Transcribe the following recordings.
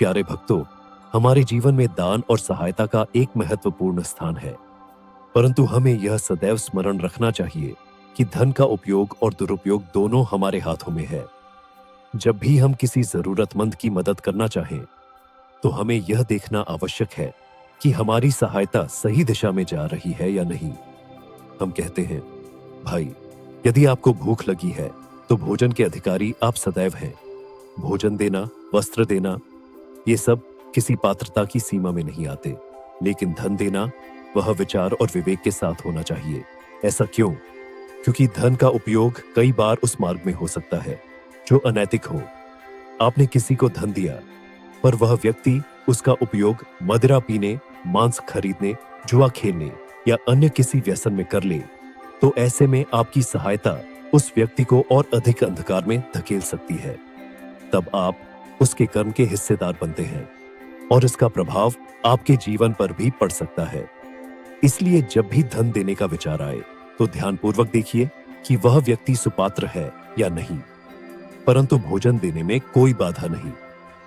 प्यारे भक्तों, हमारे जीवन में दान और सहायता का एक महत्वपूर्ण स्थान है, परंतु हमें यह सदैव स्मरण रखना चाहिए कि धन का उपयोग और दुरुपयोग दोनों हमारे हाथों में है। जब भी हम किसी जरूरतमंद की मदद करना चाहें, तो हमें यह देखना आवश्यक है कि हमारी सहायता सही दिशा में जा रही है या नहीं। हम कहते हैं, भाई, यदि आपको भूख लगी है तो भोजन के अधिकारी आप सदैव हैं। भोजन देना, वस्त्र देना, ये सब किसी पात्रता की सीमा में नहीं आते, लेकिन धन देना वह विचार और विवेक के साथ होना चाहिए। ऐसा क्यों? क्योंकि धन का उपयोग कई बार उस मार्ग में हो सकता है जो अनैतिक हो। आपने किसी को धन दिया, पर वह व्यक्ति उसका उपयोग मदिरा पीने, मांस खरीदने, जुआ खेलने या अन्य किसी व्यसन में कर ले, तो ऐसे में आपकी सहायता उस व्यक्ति को और अधिक अंधकार में धकेल सकती है। तब आप उसके कर्म के हिस्सेदार बनते हैं और इसका प्रभाव आपके जीवन पर भी पड़ सकता है। इसलिए जब भी धन देने का विचार आए तो ध्यानपूर्वक देखिए कि वह व्यक्ति सुपात्र है या नहीं। परंतु भोजन देने में कोई बाधा नहीं।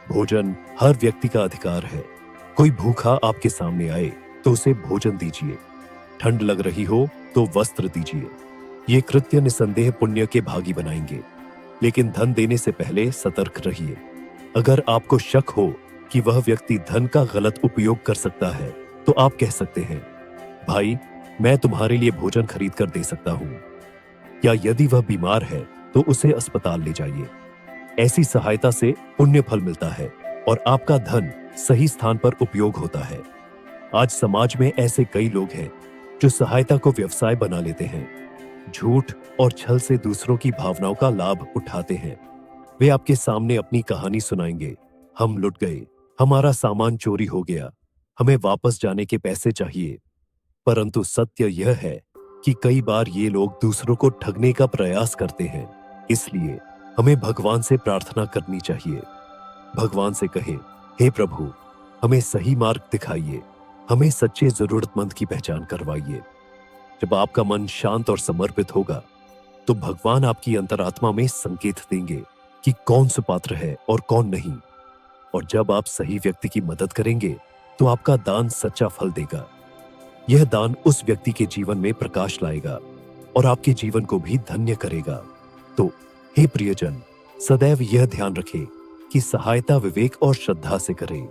भोजन हर व्यक्ति का अधिकार है। कोई भूखा आपके सामने आए तो उसे भोजन दीजिए। ठंड लग रही हो तो वस्त्र दीजिए। ये कृत्य निसंदेह पुण्य के भागी बनाएंगे, लेकिन धन देने से पहले सतर्क रहिए। अगर आपको शक हो कि वह व्यक्ति धन का गलत उपयोग कर सकता है, तो आप कह सकते हैं, भाई, मैं तुम्हारे लिए भोजन खरीद कर दे सकता हूं। या यदि वह बीमार है तो उसे अस्पताल ले जाइए। ऐसी सहायता से पुण्य फल मिलता है और आपका धन सही स्थान पर उपयोग होता है। आज समाज में ऐसे कई लोग हैं जो सहायता को व्यवसाय बना लेते हैं। झूठ और छल से दूसरों की भावनाओं का लाभ उठाते हैं। वे आपके सामने अपनी कहानी सुनाएंगे, हम लुट गए, हमारा सामान चोरी हो गया, हमें वापस जाने के पैसे चाहिए। परंतु सत्य यह है कि कई बार ये लोग दूसरों को ठगने का प्रयास करते हैं। इसलिए हमें भगवान से प्रार्थना करनी चाहिए। भगवान से कहें, हे प्रभु, हमें सही मार्ग दिखाइए, हमें सच्चे जरूरतमंद की पहचान करवाइए। जब आपका मन शांत और समर्पित होगा, तो भगवान आपकी अंतरात्मा में संकेत देंगे कि कौन सुपात्र है और कौन नहीं। और जब आप सही व्यक्ति की मदद करेंगे, तो आपका दान सच्चा फल देगा। यह दान उस व्यक्ति के जीवन में प्रकाश लाएगा और आपके जीवन को भी धन्य करेगा। तो हे प्रियजन, सदैव यह ध्यान रखें कि सहायता विवेक और श्रद्धा से करें।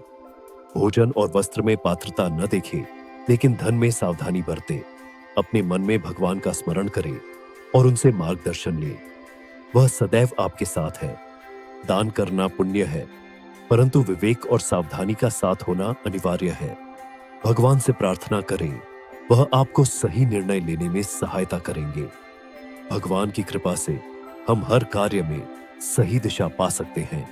भोजन और वस्त्र में पात्रता न देखें, लेकिन धन में सावधानी बरतें। अपने मन में भगवान का स्मरण करें और उनसे मार्गदर्शन लें। वह सदैव आपके साथ है। दान करना पुण्य है, परंतु विवेक और सावधानी का साथ होना अनिवार्य है। भगवान से प्रार्थना करें, वह आपको सही निर्णय लेने में सहायता करेंगे। भगवान की कृपा से हम हर कार्य में सही दिशा पा सकते हैं।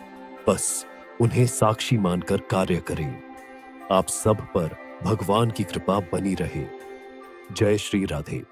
बस उन्हें साक्षी मानकर कार्य करें। आप सब पर भगवान की कृपा बनी रहे। जय श्री राधे।